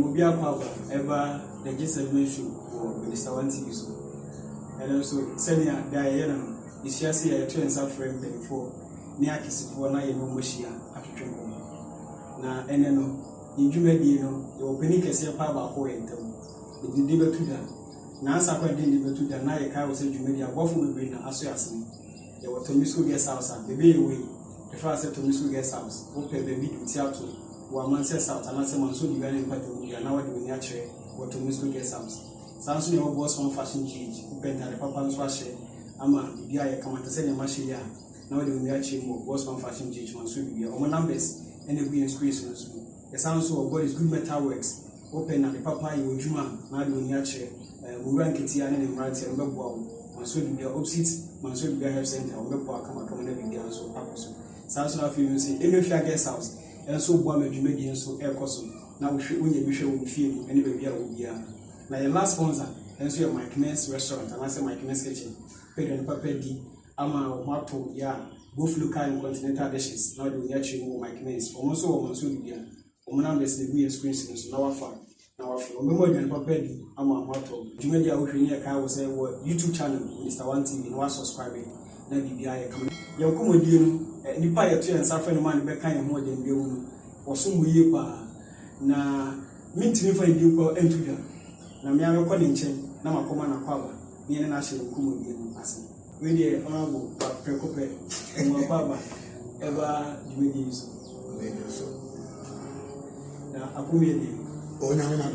will be a power ever the just mention or Minister Wanti use. And also, Senia Diana is just here to answer frame before near Kisipo na Yemoshia at Trinco. Na Eneno, in Jumedino, the opening Cassia Paba Hoentum. It did deliver to them. Na Saka didn't deliver to the Naya was a Jumedia, Waffle will bring Association. There were Tomisco guest house and the bay away. The first said Tomisco guest house, open the big theatre, who Amansie South and MANSO-ADUBIA and NPP now doing nature, or Tomisco guest house. Samson, your boss on fashion change, who bent at the Papa's washer, Ama, the guy come at the same machine. Now doing nature, boss on fashion change, MANSO-ADUBIA, or Manambes, and the being squeezed. The sounds of God is good metal works, open at the Papa, you Juma, now doing nature, NKETIA and Amansie and MANSO-ADUBIA opposite. MANSO-ADUBIA Health Center, or Mepo, come and every day, and so Apostle. Samson of you say, any guest house, and so Bomme Jumedi so air cosum. Now we should win a bishop will feel any baby will be. Now, your last sponsor, and so your Mike Men's restaurant, and I say Mike Men's kitchen, paid and Papa D, Ama, Mato, ya, both local and continental dishes. Now you actually know Mike Men's, almost all MANSO-ADUBIA, or Manambes, the we experience in our farm. Now, remember when Papa D, Ama, Mato, Jumedia, who car was a YouTube channel, Mr. One TV, and was subscribing. Na BBI come. Your comedian, nipa ya tu and suffering man be kan ho dem bi wo. Oso mu yi pa. Na mintimi fa ndi ko entuja. Na me amekọ ne nchen na makoma na kwaba. Me ne na hye comedian ase. We dey honorable prekope mo baba eba dimedi so. Na akumedi. O na na.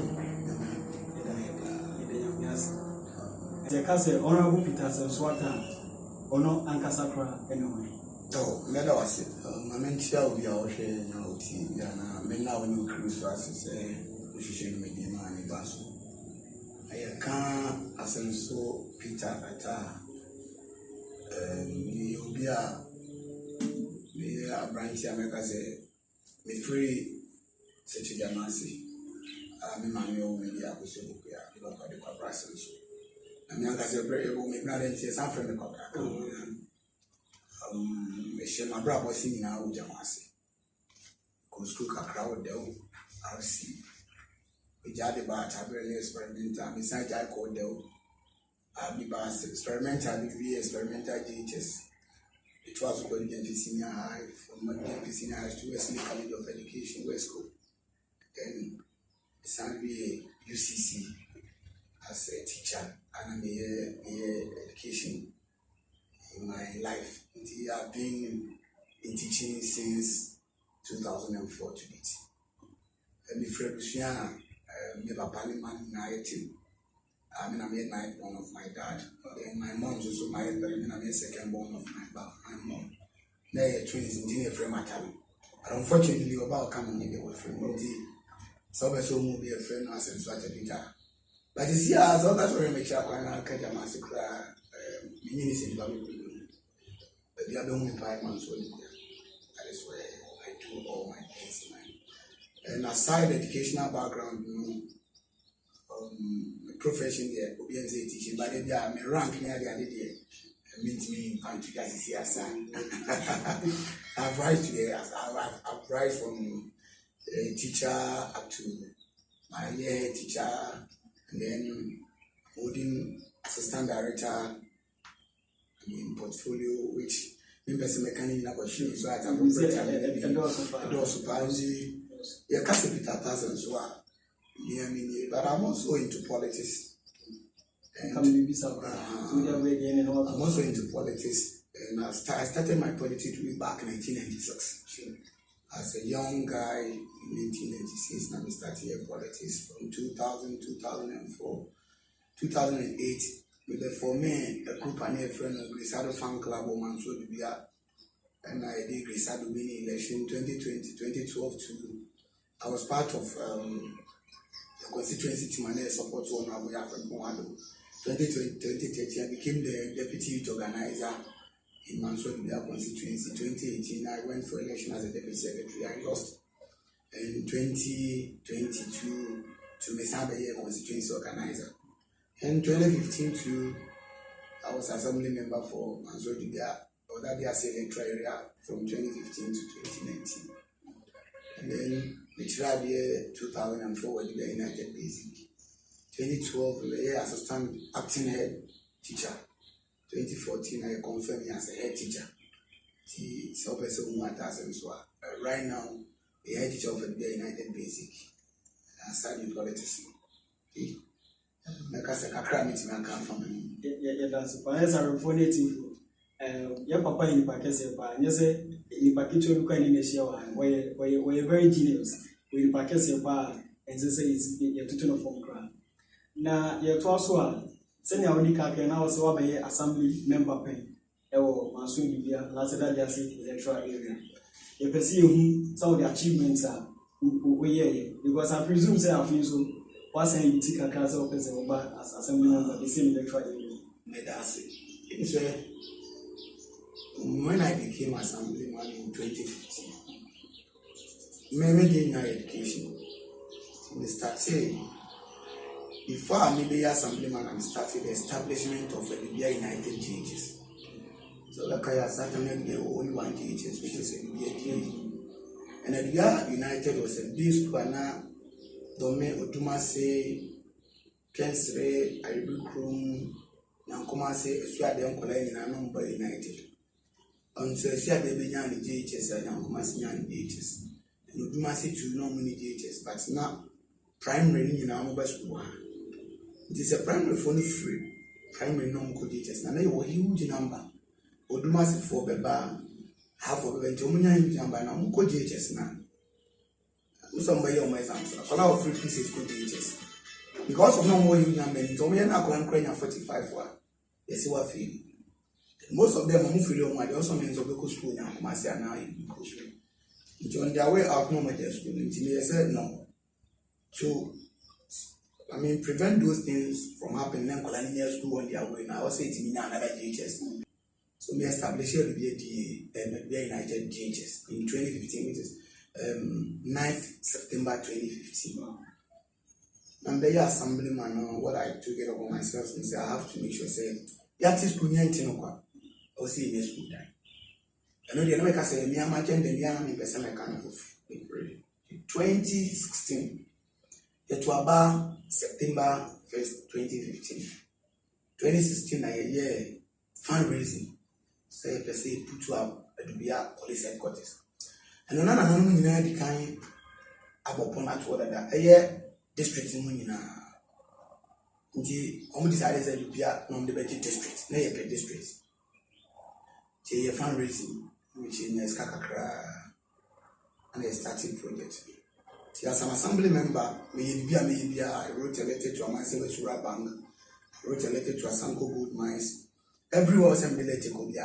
The case honorable Peter Asenso Atta. Ono ankasakra anyway. Oh, meda wase. Mamentia obi a wo hwe na oti ya na me na woni cruise asese ohihye no me ma ni baso. Ayaka Asenso Peter Atta. Ni obi a me Aspirant America say me free sechi Amansie. Me ma me o me dia ko se ko ya ko ba de kwa Asenso. I'm young as a very old ignorant, yes, I'm from the Cobra. My brother was singing out with Amansie. Goes to a crowd, though, I'll see. We jaded about a very experimental, besides I called though. I'll be bast experimental, experimental teachers. It was going to senior high from senior high to Wesley College of Education, West School. Then it's UCC as a teacher. And I'm here education in my life. I've been in teaching since 2004 to date. And if Luciana, Papa man married I mean, I made one of my dad. Then my mom's also married, but I made second born of my mom. They're twins in the frame at time. But unfortunately, about coming in the frame. So I saw movie a friend as a sort of guitar. But you see, as all that's where I make up and I catch a massacre, ministry in Babylon. But the other only 5 months old. That is where I do all my things. And aside educational background, profession there, OBNZ teaching, but they are my rank near the other day. Meet me and you guys see us. I've rise today, I've rise from a teacher up to my year teacher. And then holding assistant director in portfolio, which members mechanic in machine, so I can yeah, Peter Asenso Atta. But I'm also into politics. And I'm also into politics, and I started my politics back in 1996. As a young guy in 1996, I started here politics from 2000, 2004, 2008. With the forming a group and a friend of Grisado Fan Club of MANSO-ADUBIA, and I did Grisado winning election 2020, 2012 too. I was part of the constituency team and support one of from Moado. 2013, I became the deputy youth organizer in MANSO-ADUBIA constituency. 2018, I went for election as a deputy secretary. I lost. In 2022 to Mesabe constituency organizer. In 2015 too, I was assembly member for MANSO-ADUBIA or Dadiase electoral area from 2015 to 2019. And then tried year 2004 with the United Basic. 2012, the assistant acting head teacher. 2014, I confirmed me as a head teacher. Right now, the head teacher of the United Basic. I studied politics. Because I can't come from him. Yeah, that's why I'm native. Your papa in Pakistan, you say in Pakistan, we're very genius. We Pakistan bar and say it's your tutor from ground. Now, you're also send your only car can also be assembly member pen. MANSO-ADUBIA, Dadiase electoral area. You perceive some of the achievements are because I presume say I feel so. What's saying you take a class of person as assembly member the same electoral area? When I became assemblyman in 2015, maybe getting my education. So they start saying, before I made the assemblyman, I started the establishment of Adubia United GHS. So like I started there were only one GHS, which is Adubia GHS. And Adubia United was a big school now. Dome Otumase, Kensre, Aribikrum, Nankomase, Suade Uncle and Number United. On Susia baby yan GHS and Nankomase yan GHS. And Otumase to no many GHS, but now primary in our mobile school. It is a primary phone free, primary non GHS. And they were huge number. Otumase for Beba, half of the Jomunia number, and Uncle GHS now. Somebody on my answer. A lot of free pieces go GHS. Because of no more young men, Tommy and I can cry 45 for. Yes, you are feeling. Most of them are moving on. They also means of local school now. I say now because on their way out, no matter school. They said no. So, prevent those things from happening. Then colonial school on their way. Now, I say it in another GHS. So, we established the United GHS in 2015, which is 9th September 2015. And the assemblyman, what I took it upon myself is I have to make sure say that is Punyan or see in school time. I know the America say me and my gender the army person I kind of 2016. It was about September 1st, 2015. 2016 a year fundraising. Say per se put to Adubia police headquarters. And another man the kind upon that order a year district in Munina. The only decided that you be non debated district, nay, a district. A fundraising, which is Kakakra and a starting project. As an assembly member, maybe I wrote a letter to Amansie South Bank, I wrote a letter to Asanko Gold Mines. Everywhere was letter could be a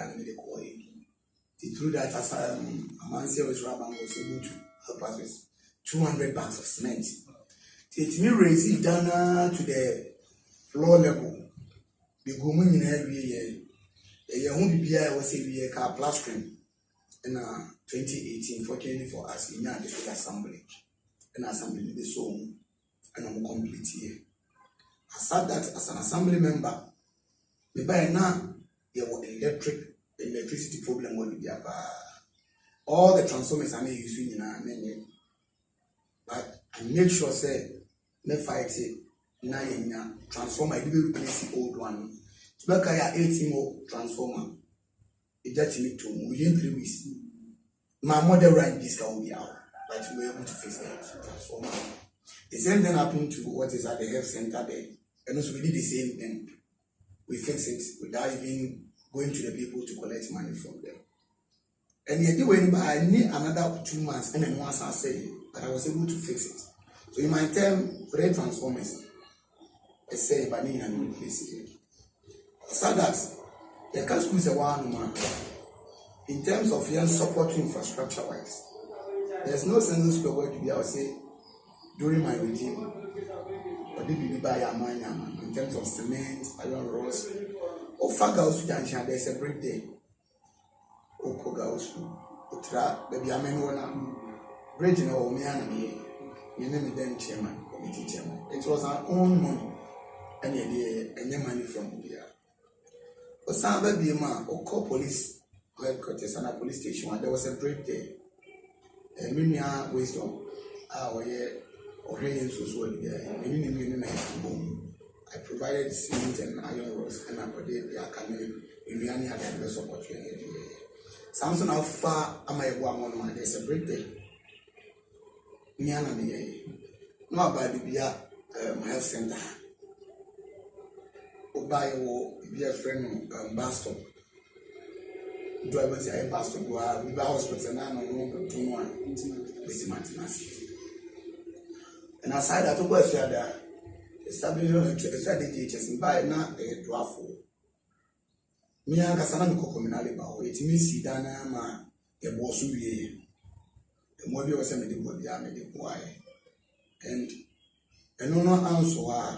through that, as Amansie South Bank was able to help us with 200 bags of cement. It may raise it down to the floor level. The woman in every year, the NPP was a car plastering in 2018, fortunately for us in the district assembly. And assembly the song and I'm complete here. I said that as an assembly member, the by now there was electricity problem would be about all the transformers are not using in our name. But I make sure say me fight it now transformer I will replace the old one. So like I 18 more transformer. It just need to within 3 weeks. My mother ran this can be out. But we were able to fix that transformer. The same thing happened to what is at the health center there. And also we did the same thing. We fixed it without even going to the people to collect money from them. And yet I need another 2 months and then once I said but I was able to fix it. So in my term, 3 transformers, I say but need and replace it. So that the council is a one in terms of young support infrastructure wise. There's no single square word to be, I would say, during my regime. But did we buy a man in terms of cement, iron rods, or Fagaus Junction, there's a break day. Or Kogaus, Utra, baby, I mean, one bridge in our me, you name then chairman, committee chairman. It was our own money, and any money from there. But some baby, or call police headquarters and a police station, and there was a break day. Minia wisdom I provided cement and iron rods and I put the academy in the any other best opportunity. Samson, how far am I going on? There's a birthday. Niana, no about the health center. Obai will be a friend of Boston. Do I was a Boston go out with the hospital and I know to one with maintenance. And aside that, was there establishing a strategy and by now a draft. Mia Cassana communal about it means Sidana ma a boss will be a mobile was a medical boy. And no answer.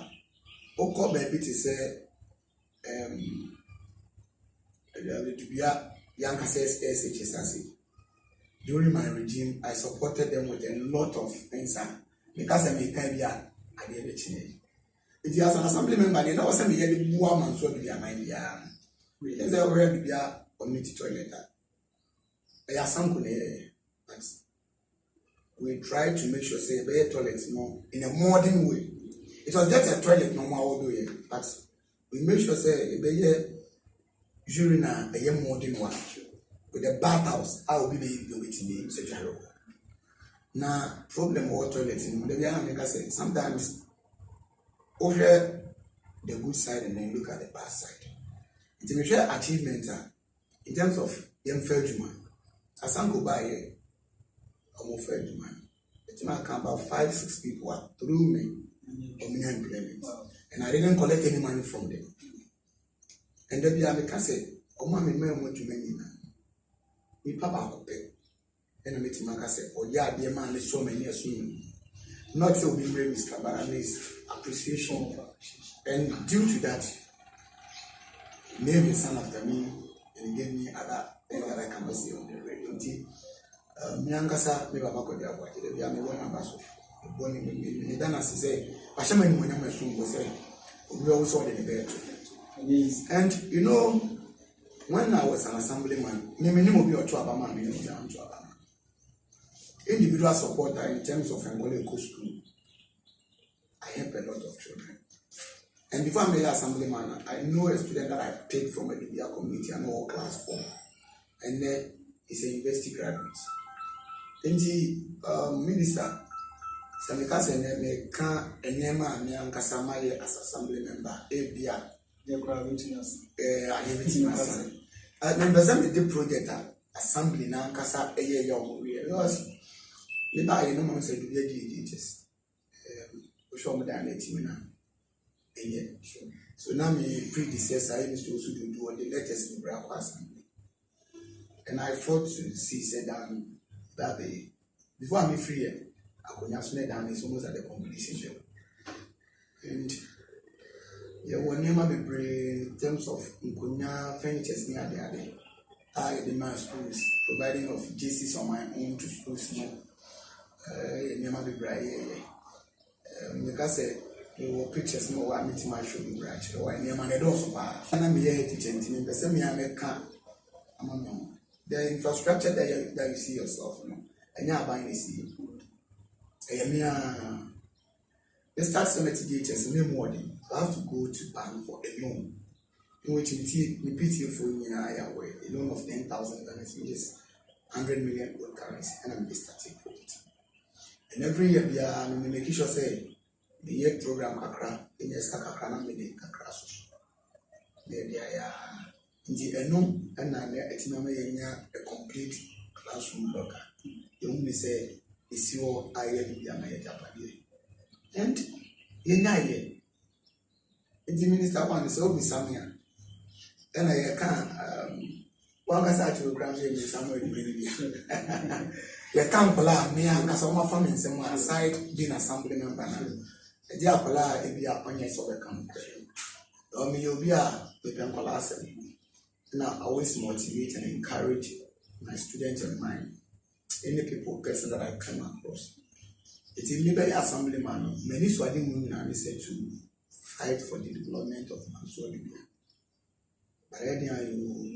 Oko baby to say Adubia Yanka says SHSC. During my regime, I supported them with a lot of things because I make I did it. It is an assembly member, they know some year woman so be a mind. There's already be a community toilet. I are some but we try to make sure say better toilets more in a modern way. It was just a toilet no more do it, but we make sure say be urina a modern one with a bathhouse. I will be the waiting such a now problem with toilets in the say sometimes over the good side and then look at the bad side. It's a major achievement in terms of young Felgman. As I go by a more Felgman, it might come about 5-6 people through me or me employment. And I didn't collect any money from them. And then the can say, oh, mammy, may want to many now. Me papa could pay. And I met him and say, oh, yeah, dear man, is so many as soon. Not so being very Mr. Baranese appreciation. And due to that, he named his son after me and he gave me other I can see on the radio. Miangasa, me Baba Kodia, the Yami one ambassador. Born in the Dana say, Bashaman when I'm a soon was saying, we also did the bed. And you know, when I was an assemblyman, Mimini be a Trabama, individual supporter in terms of Angola school. I help a lot of children. And before I'm an assemblyman, I know a student that I picked from a Adubia community and all class 4. And then he's a university graduate. And the minister, Samika said, me can and Nema and Kasamaye as assembly member, ABIA. I have it in my son. Members of the project assembly now, Kasa, a year young. Maybe I know said to be a teachers. We show me down 18 now. So now, my predecessor, I used to also do all the letters in the Bravo Assembly. And I fought to see said down that day. Before I'm free, I could not snare down, it's almost at the completion. And yeah, one name I be in terms of Nkunya furnitures near the other. I demand schools, providing of JCs on my own to schools. Name I be bright. Because there were pictures no one meeting my show be bright. Or near my door. And I'm here teaching to me, but send me a car. The infrastructure that you see yourself, and you're buying a see. The start cemetery no more than you have to go to bank for a loan. In which you repeat for a loan of 10,000 dollars, which is 100 million world currency, and I'm starting project. And every year, we are making sure say the year program Kakra, in the Kakra, and the Kakra. And a complete classroom blocker. You only say, is your Japanese. And in a year, the minister one is always somewhere. And I can't, one gets out to graduate somewhere in the you can't pull out me and some family somewhere aside being assembly member. A dear Pola, if you are on your sober country. Or me, you'll be a with them and I always motivate and encourage my students and mine, any person that I come across. It's in Liberty Assemblyman, many Swahili women are said to fight for the development of MANSO-ADUBIA. But then you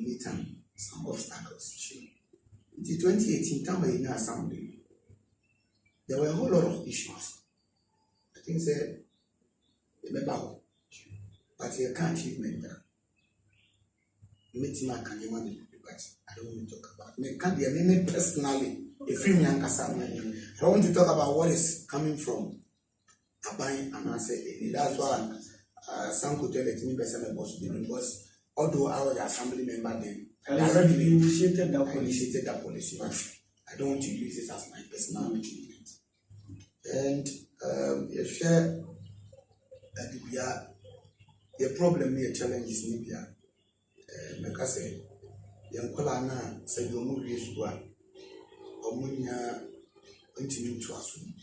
meet some obstacles. In 2018, time in assembly, there were a whole lot of issues. I think said about, but you can't achievement that. Meeting can you manage, but I don't want to talk about it. It can't be a me personally. A free man I don't want to talk about what is coming from Abai and I say that's why some could tell it me better because although I was the assembly member then, I initiated that policy, but I don't want to use it as my personal achievement. And you share Adubia, the problem here, challenge is Libya. Like I say, young Kolana said, you move this one, or Munya continue to assume.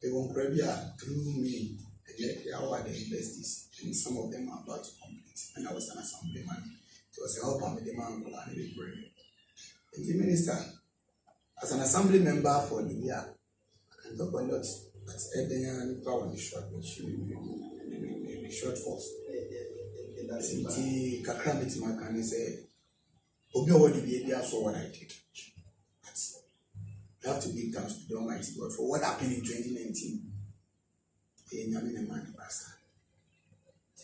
They won't grab through me, and yet they are the investors, and some of them are about to complete. And I was an assemblyman, it was a help with the man Kolana with brain. And the minister, as an assembly member for Libya, I can talk a lot, but Edena power is short, which in short force. Since Kakra meeting, I can say, Obi what the for what I did. But you have to give thanks to the Almighty God for what happened in 2019.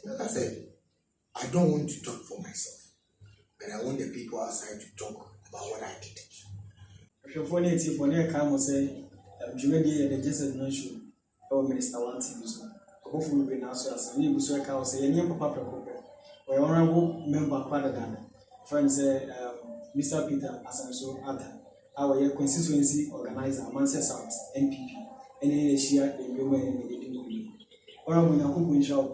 Like I said, I don't want to talk for myself, but I want the people outside to talk about what I did. If you're funny, if you're near Camo say, Jumedi and the Jesse mention, our minister wants him so. Hopefully, we now say, you will say, I say, any papa. My honorable member, friend say, Mr. Peter Asenso Atta, our constituency organizer, Amansie South, NPP, and share the women in the Dingo. Honorable Nakuku Shop,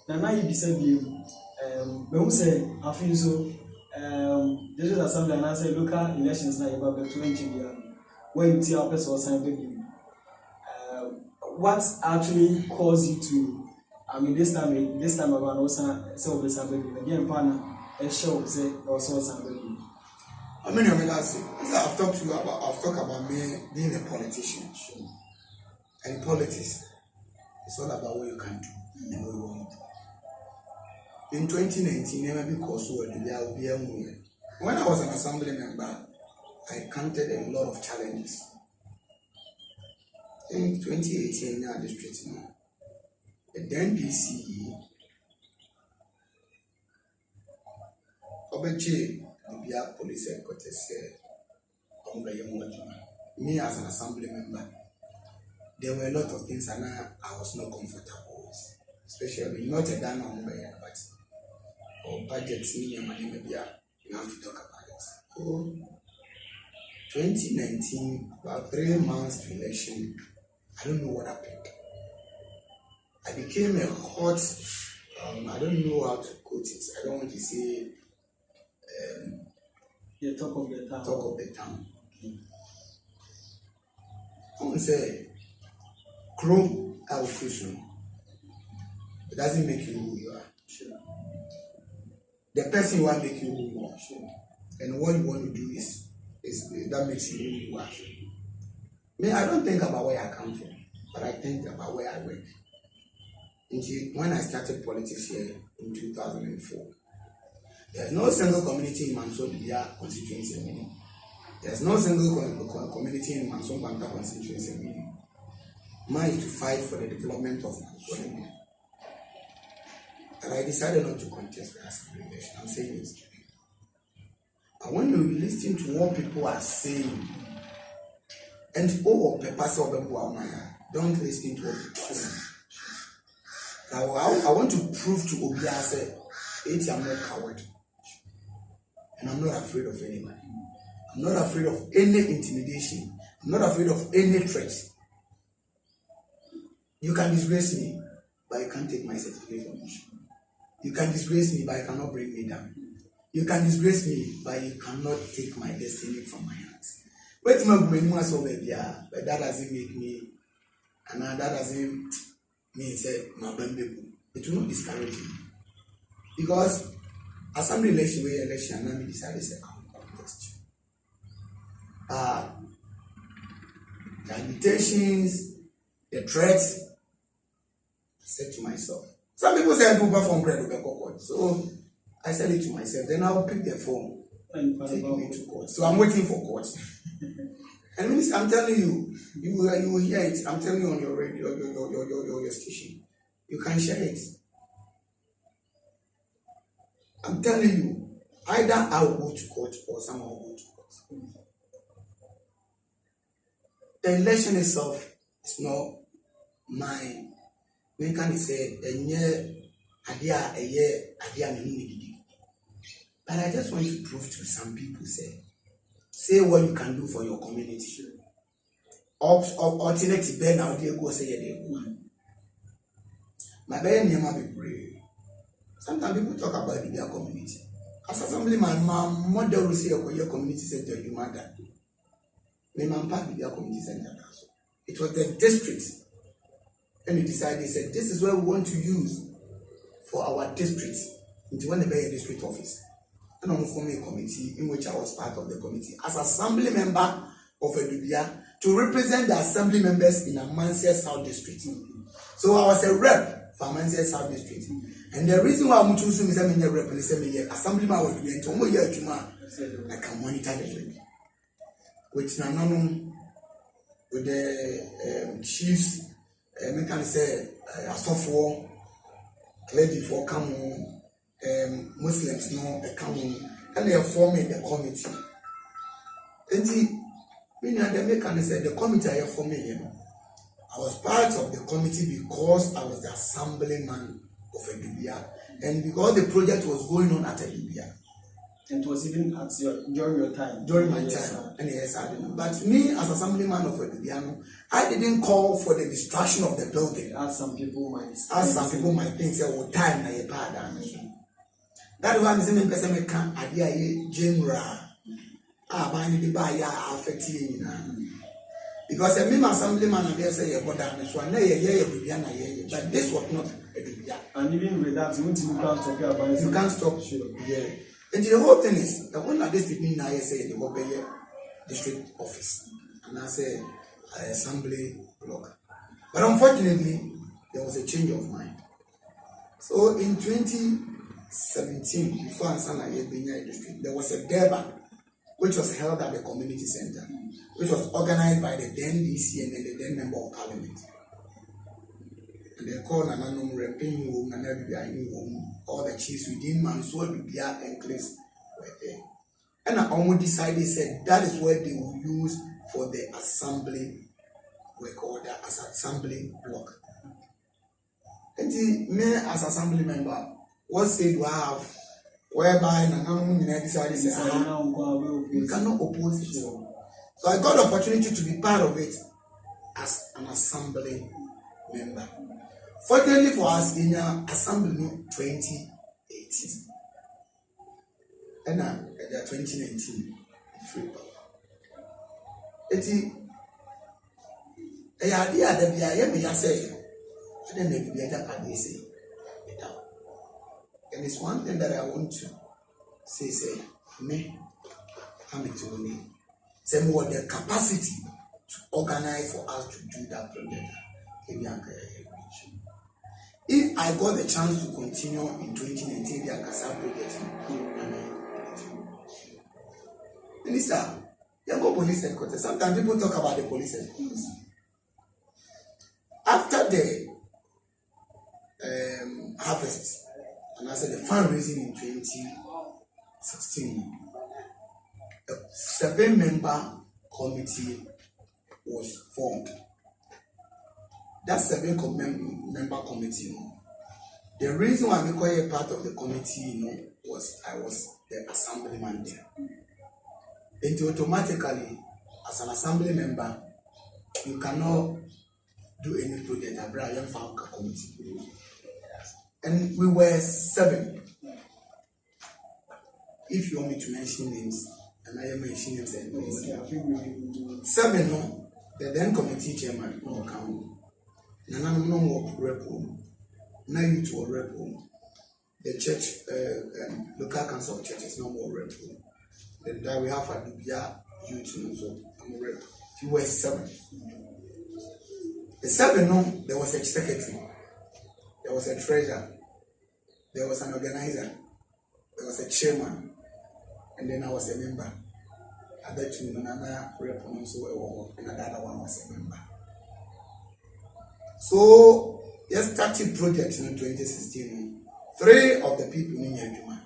Nana, you said, when we say, Asenso, this is assembly and I say, local elections now about the 20 years, when you see our person sign baby. What actually caused you to? I mean, this time around, also so the somebody again, partner, a show say also somebody. I mean, I've talked about me being a politician, and politics. It's all about what you can do and what you want to do. In 2019, never because when I was an assembly member, I encountered a lot of challenges. In 2018, now district now. The NPC Obeche Adubia Police Headquarters me as an assembly member, there were a lot of things and I was not comfortable with, especially not a done on but or budgets in money maybe you have to talk about it. So 2019, about 3 months to election, I don't know what happened. I became a hot, I don't know how to quote it. I don't want to say the talk of the town. Talk of the town. I want to say, Chrome Alfusion. It doesn't make you who you are. Sure. The person will make you who you are. Sure. And what you want to do is that makes you who you are. Me, I don't think about where I come from, but I think about where I work. When I started politics here in 2004, there's no single community in MANSO-ADUBIA constituency meaning. There's no single community in MANSO-ADUBIA constituency meaning. Mine is to fight for the development of MANSO-ADUBIA. And I decided not to contest for assembly election. I'm saying it today. But when you listen to what people are saying, and don't listen to what people are saying. Now, I want to prove to Dadiase, I'm not coward. And I'm not afraid of anybody. I'm not afraid of any intimidation. I'm not afraid of any threat. You can disgrace me, but you can't take my certificate from me. You can disgrace me, but you cannot bring me down. You can disgrace me, but you cannot take my destiny from my hands. But that doesn't make me, and that doesn't mean say my bambu. It will not discourage me. Because assembly election, and I decided to say, I'll contest you. The agitations, the threats, I said to myself. Some people say I do perform bread with a court. So I said it to myself. Then I'll pick the phone and take me to court. So I'm waiting for court. And Minister, I'm telling you, you will hear it. I'm telling you on your radio, your station. You can share it. I'm telling you, either I will go to court or someone will go to court. The election itself is not mine. When can say a year, but I just want to prove to some people, say what you can do for your community. Alternative Ben now they go say they go. My baby name be brave. Sometimes people talk about their community. As assemblyman, my mother will say your community center, you matter. My mom part with their community center. It was the district. And they decided, they said, this is where we want to use for our district. Into one of the district office. And I'm forming a committee in which I was part of the committee as assembly member of Adubia to represent the assembly members in Amansie South district. So I was a rep for Amansie South district. And the reason why I'm choosing is I'm a rep and assemblyman of Adubia to more year I can monitor the rep. With Nanonum, with the chiefs, I can say a software, clergy for come Muslims no come and they are forming the committee. And the committee I have formed, I was part of the committee because I was the assemblyman of Adubia and because the project was going on at Adubia. And it was even at during your time? During my time. And yes, I didn't. But me as assemblyman of Adubia, I didn't call for the destruction of the building. As some people might think, say, oh, time na yepa da. That one is in the person can idea general. Buying the buyer affecting because a member assemblyman and they say about that so but this was not a. And even with that, you can't stop. Sure. Yeah. And the whole thing is the one that this people now say the go pay district office and I say assembly block. But unfortunately, there was a change of mind. So in 2017, before Ansana Yebenya district, there was a Durban which was held at the community center, which was organized by the then DC and the then member of parliament. And they called Nananum Repin Home, Nanabia Home, all the chiefs within MANSO-ADUBIA enclaves were there. And I almost decided, said that is where they will use for the assembly work order as assembly block. And me as assembly member, what say do I have? Whereby Nananum decided, you cannot oppose it. So I got the opportunity to be part of it as an assembly member. Fortunately for us, in assembly 2018 and 2019, free power. The idea that we are here, say, I don't know if Dadiase. And it's one thing that I want to say, me, I'm into me. Say more the capacity to organize for us to do that project. If I got the chance to continue in 2019, the Akasa project, Minister, you go police headquarters. Sometimes people talk about the police headquarters. After the harvest, and I said the fundraising in 2016, a 7-member committee was formed. That 7-member committee, the reason why I became a part of the committee, was I was the assemblyman there. And automatically, as an assembly member, you cannot do any project at Brian Falca committee. And we were 7. If you want me to mention names, and I am mentioning names, 7, the then committee chairman, no account. Nana no more rep home. Now you to a rep home. The church, local council of churches, no more rep home. Then we have Adubia youth, so I'm a rep. You were 7. The 7, there was a secretary, there was a treasurer, there was an organizer, there was a chairman, and then I was a member. Other two, Nana, repronounce so and another one was a member. So, yes, started project in 2016. 3 of the people in Yajuma.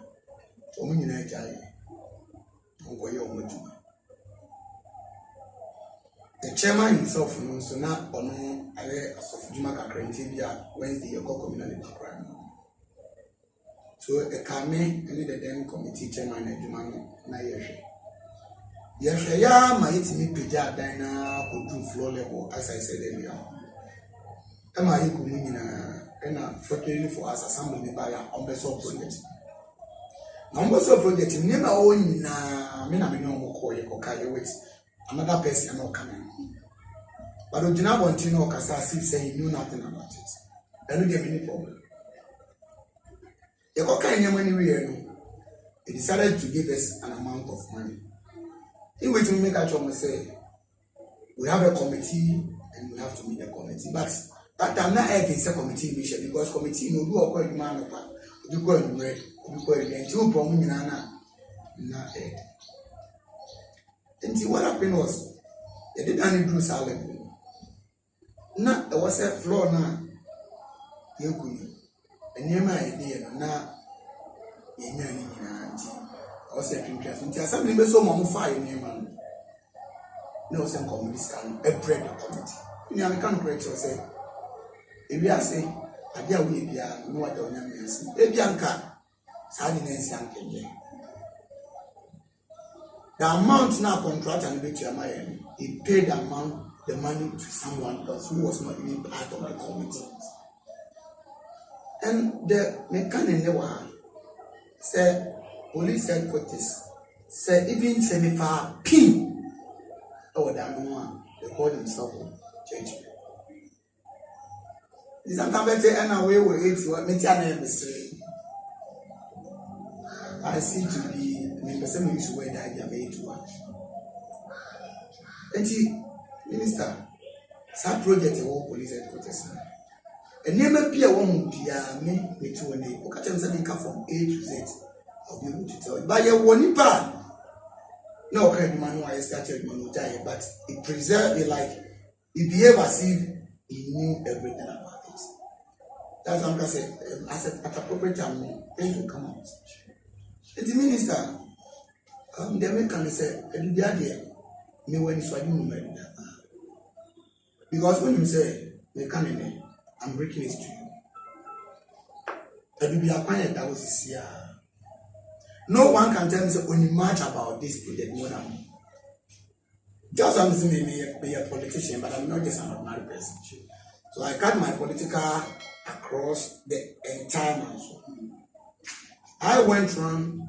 The chairman himself, so now on of Juma Kakrantia, Wednesday, your community crime. So, a Kame, and the then committee chairman at Juma Nayashi. Yes, my me Pija Dina could do floor level, as I said earlier. Am I fortunately for us, assembly by our Asenso project. Asenso project, never own with another person not coming. But we do not want to know Kasasi say he knew nothing about it. There don't get any problem. The Koka money he decided to give us an amount of money. He wait to make a job and say we have a committee and we have to meet the committee. But that I'm not against a committee mission because committee no do a man do go and read, do go and two problem na head. And see what happened was they didn't do salary. Na there was a floor na yekuni. And near my idea na yenyani I was a printer. So something be so fire near man. No some committee scan a bread committee. You know I can't create say if you are saying adia we bia no what on am yes. E bia nka sa di na nsi ankenye. The amount now contract and bet you he paid the money to someone else who was not even part of the committee. And the mechanic never said police headquarters said even semi-far pin or that no one they call themselves church. This sometimes and away with it what me I see to be the person who used to wear that idea made too much. And see, minister, some project a war police headquarters. And never be a woman, me to a name. Look at them saying from A to Z. I'll be able to tell you. By your one part, no kind of man who I started Manutaya, but it preserved it like it behaved as if he knew everything about it. That's what I said. At appropriate time, things will come out. And the minister, the American said, Adubia, me when it's what you know. Because when you say, I'm breaking it to you. Adubia quiet, that was his year. No one can tell me only much about this project more than me. Just I'm saying a politician, but I'm not just an ordinary person. So I cut my political across the entire mansion. I went around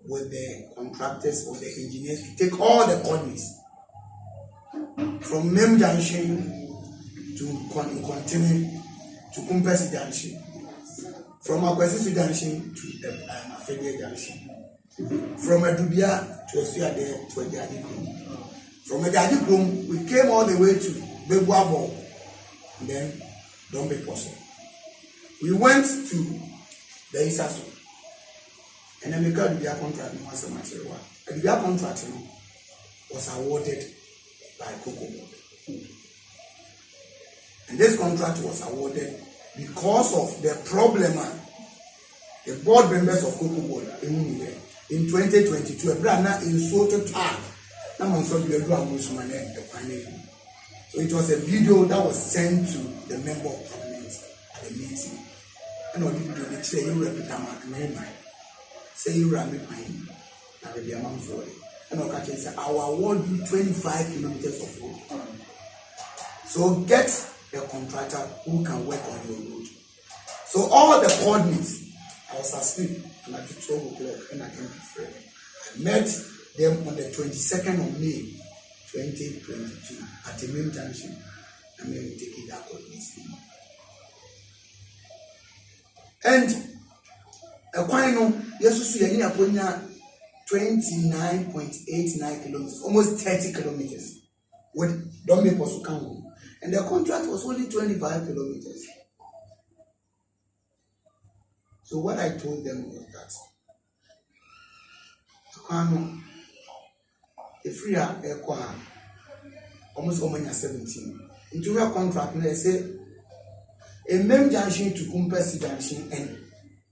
with the contractors or the engineers to take all the coordinates from Mem Junction to continue to Kumpesi Junction, from Akwesi Junction to Afedia Junction, from Adubia to Osuade to Ejadi. From Ejadi we came all the way to Bebuabo, and then Don't Be Possible. We went to the Isaso. And then because the contract was a material, and the contract was awarded by Cocoa Board. And this contract was awarded because of the problem the board members of Cocoa Board in 2022. A brand in Soto Tag. So it was a video that was sent to the member of parliament at the meeting. And on the video, they say you represent say you ran me pine, now the amount for it. And I'll catch it. I will award you 25 kilometers of road. So get a contractor who can work on your road. So all the coordinates, I was asleep and at 12 o'clock and I came to Fred. I met them on the 22nd of May 2022 at the main junction. And then we take it that coordinates. And a quino, yes, you are 29.89 kilometers, almost 30 kilometers. With Don't Be Possible. And the contract was only 25 kilometers. So what I told them was that If we are almost 17. Into a contract, they say a main junction to Kumpesi junction and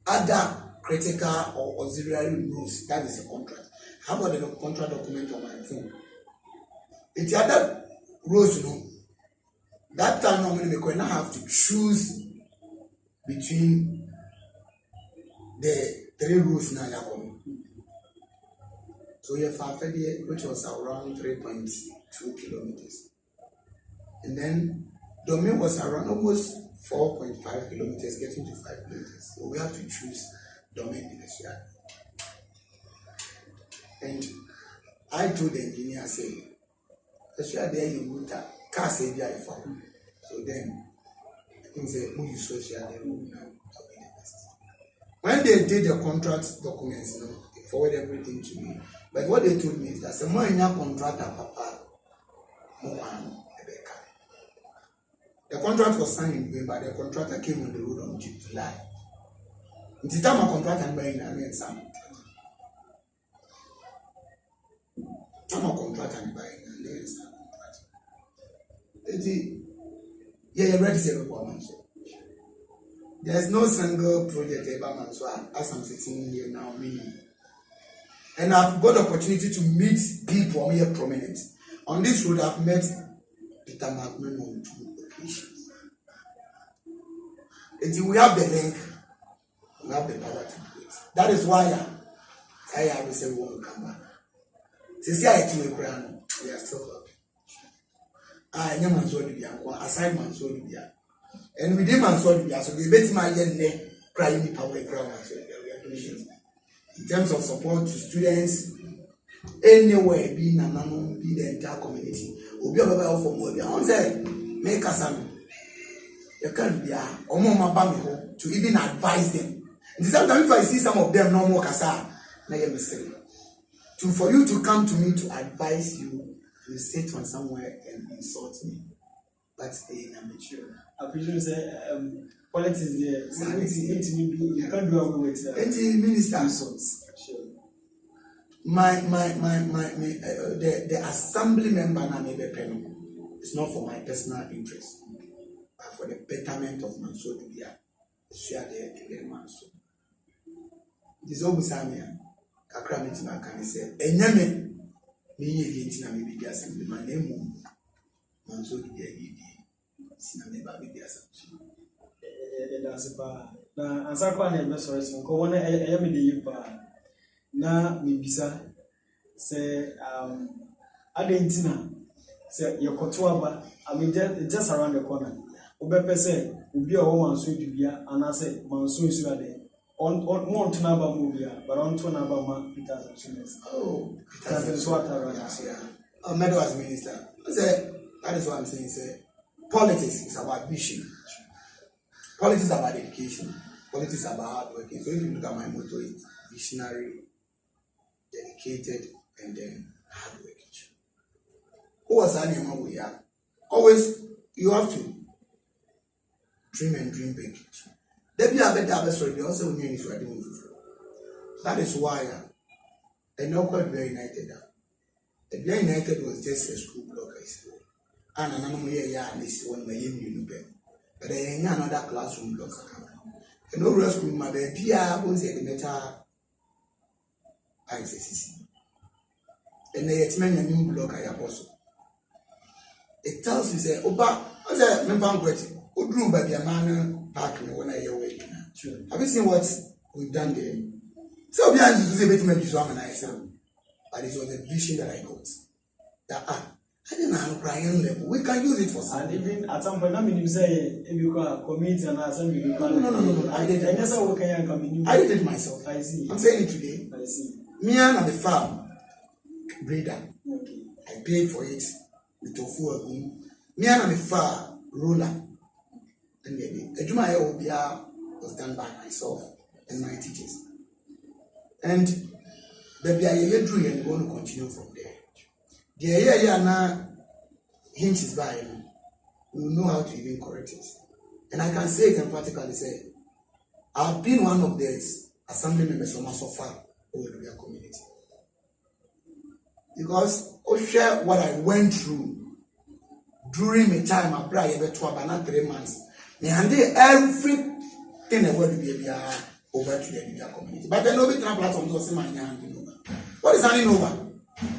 other critical or auxiliary roads. That is a contract. How about the contract document on my phone? It's other roads, that time normally we now have to choose between the 3 roads now. So you have Fafedi, which was around 3.2 kilometers. And then Domain was around almost 4.5 kilometers, getting to 5 kilometers. So we have to choose Domain in the share. And I told the engineer, I said, the share there you would car save your phone. So then I think say who you so share the room now. When they did the contract documents, they forwarded everything to me. But what they told me is that someone in your contractor, Papa, the contract was signed in November, the contractor came on the road on July. In the time of contract and buying an some time of contract and buying and then some contract. Yeah, ready to say MANSO. There's no single project ever MANSO as I'm sitting here now, meaning. And I've got the opportunity to meet people here prominent. On this road, I've met Peter McMahon on 2 occasions. And we have the link, we have the power to do it. That is why I will say we want to come back. Since I think we are still happy. I am MANSO-ADUBIA, aside MANSO-ADUBIA. And within MANSO-ADUBIA, so we bet my yen crying power ground. We are doing it. In terms of support to students, anywhere, be Nanano, be the entire community, will be available for more. I want to say, make us you can't be to even advise them. And sometimes if I see some of them no more kasa, for you to come to me to advise you, you sit on somewhere and insult me. That's I'm mature. I presume say politics there. You can't do away with minister insults. Sure. The assembly member na me be it's not for my personal interest, but for the betterment of MANSO-ADUBIA. Share the MANSO. This always Samia kakra metima kan say enyame me ye ntina me bi assembly man emu MANSO-ADUBIA yi sina me ba bi assembly. That's ba na ansakwa na be sorry so ko wona me de yi ba na me bisa say adentina say yekoto aba I mean just around the corner obepe say obi o MANSO-ADUBIA and I say MANSO isu ade on to number movie but on to number ma Peter students. Oh, Asenso Atta. Yeah. Medal as minister. I say that is what I'm saying. Say politics is about vision. Politics is about education. Politics is about hard working. So if you look at my motto, it's visionary, dedicated, and then hard working. Who was animal we are? Always you have to dream and dream big. There be a better story. Also, we need to do. That is why I know quite very united. The very united was just a school block. I said, and another year, and this one my you know. But I ain't another classroom block. And no rescue, my baby, I was a better ICC. And they explain a new block I apostle. It tells you, say, Oba, I said, Membanquet, who grew by the man parking when I awake. Sure. Have you seen what we've done there? So, behind you to say, better make you swam and I said, but it was a vision that I got. That, I didn't have a crying level. We can use it for something. And even at some point, I mean, you say, if you can commit and assembly, you can. No. I did it. I did it myself. I see. I'm saying it today. I see. Me and the farm breeder. Okay. I paid for it. With tofu. Me and the farm roller. And the Juma Obia was done by myself and my teachers. And the BIA drew and want to continue from there. The area now hinges by we will know how to even correct it. And I can say it emphatically say, I've been one of the assembly members of MANSO-ADUBIA community. because I share what I went through during my time I pray about 3 months. Me handle everything the world to be over to the media community. But then nobody can platform to say my handing over. What is handing over?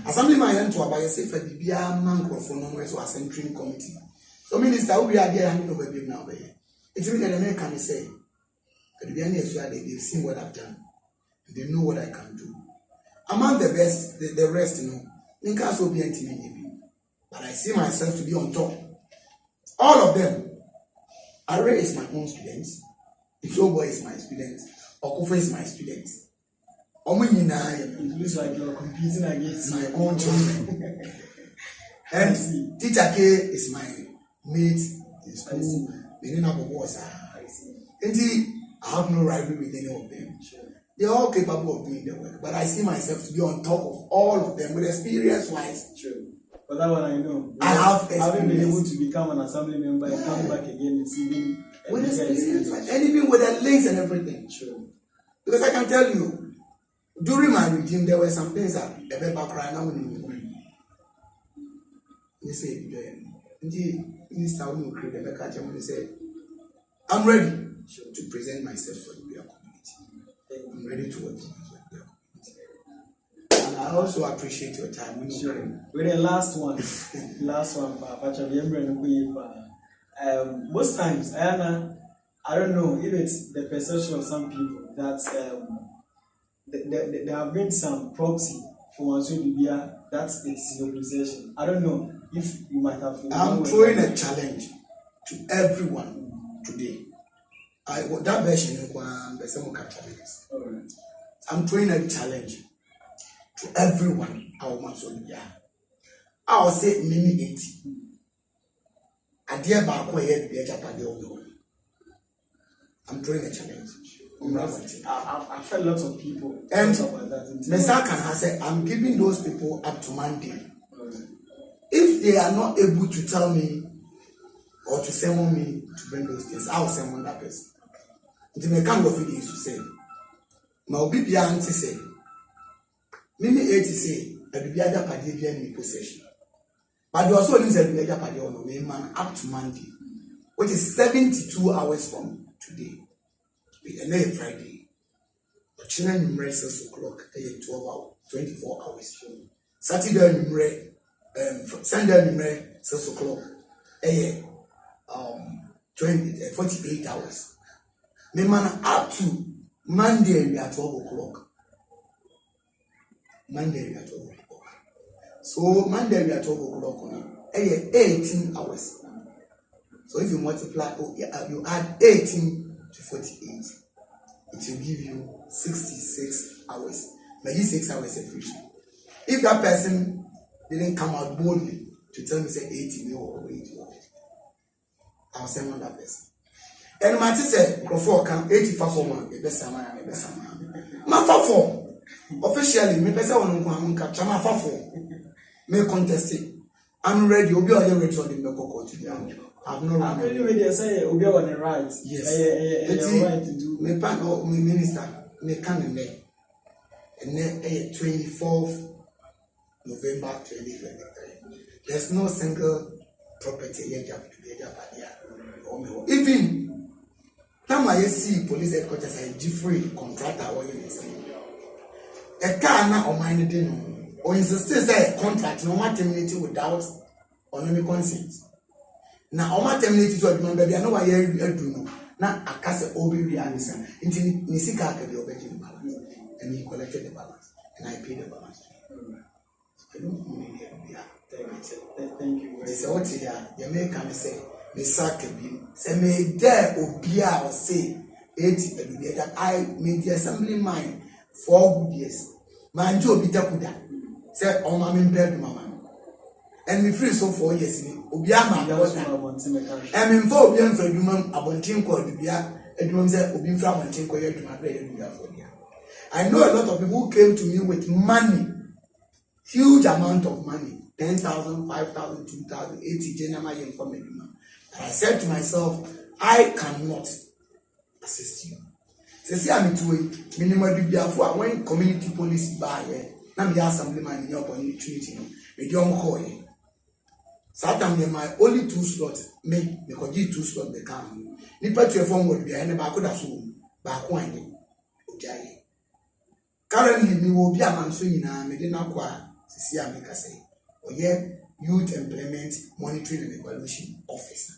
Assembly my hand to about say for the microphone no so assembly committee. So minister we are there handing over them now. It's really the man can say. At the end of the day, they've seen what I've done. They know what I can do. Among the best, the rest, you know, Ninkas will be intimidating. But I see myself to be on top. All of them. Array is my own students. Ichobo is my student. Okufa is my student. It looks like you're competing against my own children. And Teacher K is my mate in school. I have no rivalry with any of them. Sure. They're all capable of doing their work. But I see myself to be on top of all of them with experience-wise. True. But that one I know. I have experience. Having been able to become an assembly member and come back again, it's even with experience. And even with the links and everything. True. Because I can tell you, during my regime, there were some things that a bit background now when you say, Minister, when you create a back, when you say, I'm ready to present myself for the community. I'm ready to work for the community. And I also appreciate your time. When with the last one, most times, I don't know if it's the perception of some people that there have been some proxy for MANSO-ADUBIA that it's in your possession. I don't know if you might have. I'm throwing a challenge to everyone today. That version I'm throwing a challenge to everyone. I'll say mini 80. I'm throwing a challenge. I've felt lots of people and about that. Mesaka has said, I'm giving those people up to Monday. If they are not able to tell me or to summon me to bring those things, I'll summon that person. The mechanic of it is to say, Maubibia auntie say, Mimi 80 say, Adubia Padia in possession. But you also said Adubia Padia on the man up to Monday, which is 72 hours from today. And then Friday. But children in 6 o'clock, 12 hours, 24 hours. Saturday, Sunday, 6 o'clock, 48 hours. Me man up to Monday at 12 o'clock. Monday at 12 o'clock. So Monday at 12 o'clock, 18 hours. So if you multiply, you add 18 to 48, it will give you 66 hours. But these 6 hours are free. If that person didn't come out boldly to tell me say 80 or 80, I'll send on that person. And my sister, Crawford can 85 for man, the best man, the best man. My for officially, me best one on capture my for me contest it. I'm ready. You'll be ready on the Mekoko today. I've no right. I'm really ready to say you'll be on the right. Yes. Right to do. Me pan or me minister, me can in there. And then 24th November 2023. There's no single property here to be a even time I see police headquarters a different contractor or a car now or mind it or insist say contract no matter terminated without or no consent. Now, all terminated to remember, I know why you do now. I cast a OB realism until Nisika can be obeying the balance, and he collected the balance, and I paid the balance. I don't mean thank you. It's a what here, you may come and say, Misaka be, say, may there Obia or say 80 that I made the assembly mine 4 good years. Man, Joe Bitakuda said, oh, my bed, Mamma. And we free so 4 years in Obiama, there was and in 4 years for human abontin called Dubia, and you said Obin from Antinko to my bread for you. I know a lot of people who came to me with money, huge amount of money 10,000, 5,000, 2,000, 80 general from a human. And I said to myself, I cannot assist you. So, see, I'm to minimum Dubia for when community police buy Now me assemblyman in your opportunity. Me do am Saturday my only 2 slots me because these 2 slots they come. Nipa to form would be any back da so back one. Currently me will be a manso nyina me de na kwa sisi ameka say. Oye Youth Employment Monitoring and Evaluation Officer.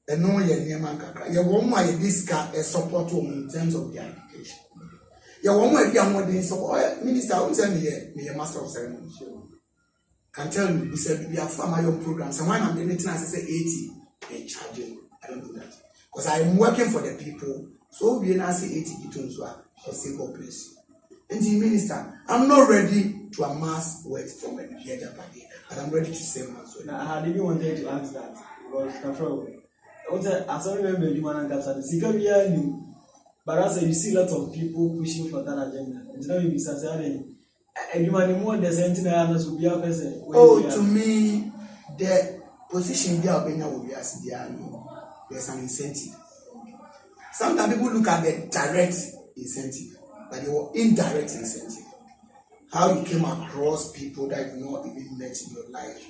And no ye near man kakra. Ye won ma ye disca a support in terms of their education. Ye won ma be more than support minister who send me a master of ceremony. Can tell you we said we have farmer young programs and when I'm doing it I say 80 they charge you. I don't do that. Because I'm working for the people. So we now say 80 between so I say God bless you. And the minister, I'm not ready to amass wealth from the other party, but I'm ready to save myself. Now, how did you wanted to ask that? Because as I remember, you want to answer the new, but as you see a lot of people pushing for that agenda. It's not even saying, and you want more than $17 will be a person. Oh, to me, the position they are being there's an incentive. Sometimes people look at the direct incentive, but they were indirect incentive. How you came across people that you not even met in your life.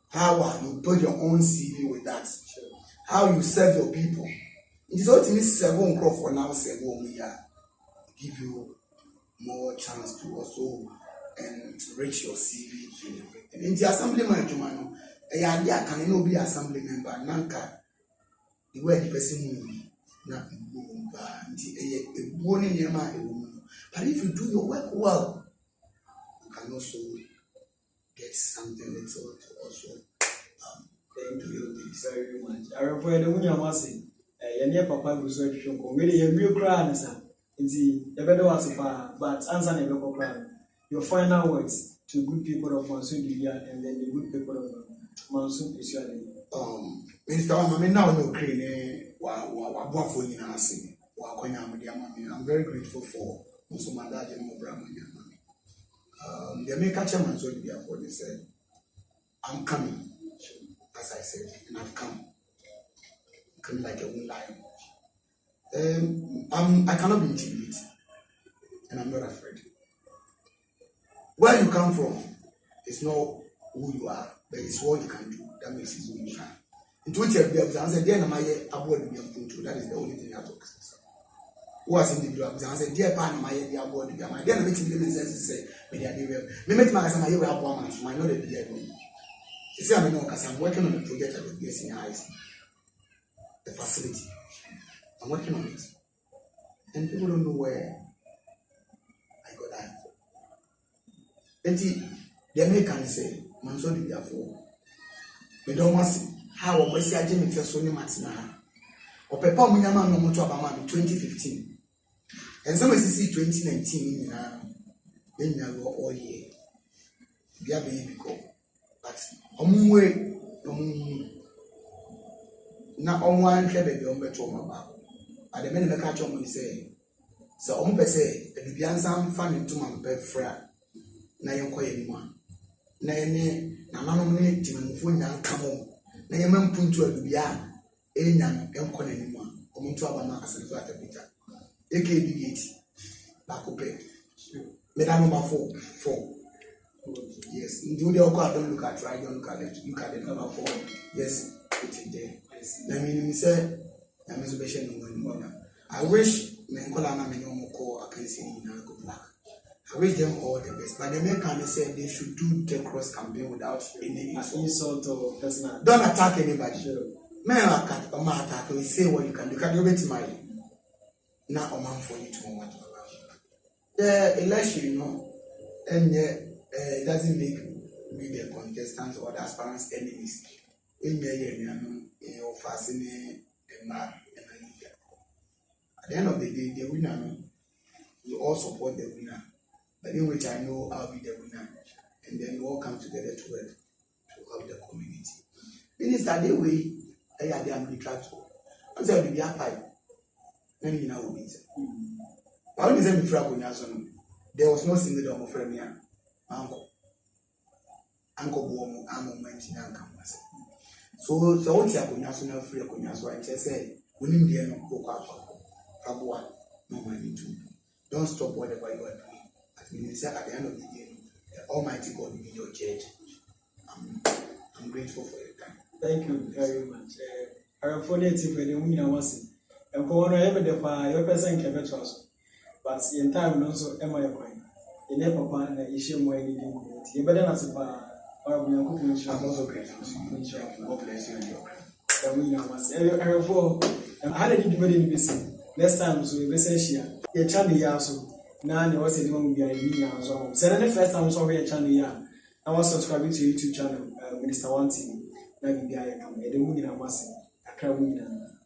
How you build your own CV with that. How you serve your people. It is ultimately 7 crop for now, 7 year. Give you more chance to also enrich your CV and everything. In the assemblyman, Jumano, a can be assembly member, Nanka, the way the person will not but if you do your work well, you can also get something little to also do your things. Very much. I remember the woman was saying, "Your papa was so strong. Really, a real crowd, sir. Indeed, the better was but answer never crowd. Your final words to good people of MANSO-ADUBIA and then the good people of MANSO-ADUBIA." Minister, I'm now no crane. I'm very grateful for Muso Mandaj and Mobram. They may catch a MANSO-ADUBIA for they said, I'm coming, as I said, and I've come. I'm coming like a wound lion. I cannot be intimidated, and I'm not afraid. Where you come from is not who you are, but it's what you can do that makes you who you are. Into which I said, dear Namaye, that is the only thing I talk. Who was individual? I said, dear Panamaye, the award, the my dear making the sense say, may they be well. Me met my son, I have 1 month, so I know that they are going. You see, I know because I'm working on a project at the BS in Ice, the facility. I'm working on it. And people don't know where I got that for. And the American say, MANSO-ADUBIA for. We don't want to see. How we see a Jimmy Fesoni Matina or Pepper Minama no Moto Abama 2015 and some see 2019 in now all year. Be a baby go, but way now on one baby on Betoma. At the minute, the catch on say, so on per se, the Bibian fan into my bed fra. Na yonko anyone. Na any Namani Timun come on. Na yemam puntu adubia enya no enko nanimwa omuntu abama Asenso Atta bita ekbgate bakope meda number 4 yes you dey go don't look at right, don't look at left, look at the number 4 yes it's in there. Na me say na me so be share no. I wish me nkola na me nyomo ko akansi na good luck. I wish them all the best, but the men can say they should do the cross campaign without any insult or personal. Don't attack anybody. Sure. Men attack. We say what you can do. Can you bet my now a man for you to want to allow the election, you know, and it doesn't make we the contestants or the aspirants enemies. In your fascinating at the end of the day, the winner, we all support the winner. But in which I know I'll be the winner, and then we all come together to work to help the community. Minister, the way I am the track. I said, "Be a pipe." Then you know what it is. I only said, there was no single dog of friend here. Uncle Bomo, I'm on my campus. So what you are national free, so I just said, we need the end of Boka Fabua, no money to. Don't stop whatever you are doing. At the end of the day, the Almighty God will be your judge. I'm grateful for your time. Thank you very much. I phone it for the woman was and go on ever the fire, your person can better us. But in time, also, am I a coin? In a papa and issue more anything. You better not say, I'm also grateful to you. God bless you and your prayer. I had a different in this. Next time, so we say, your channel also. Now, there was a woman be a year or so. So, the first time, so we a channel. I was subscribing to YouTube channel, Minister One TV. Now, we are a woman in a massive. I can't win.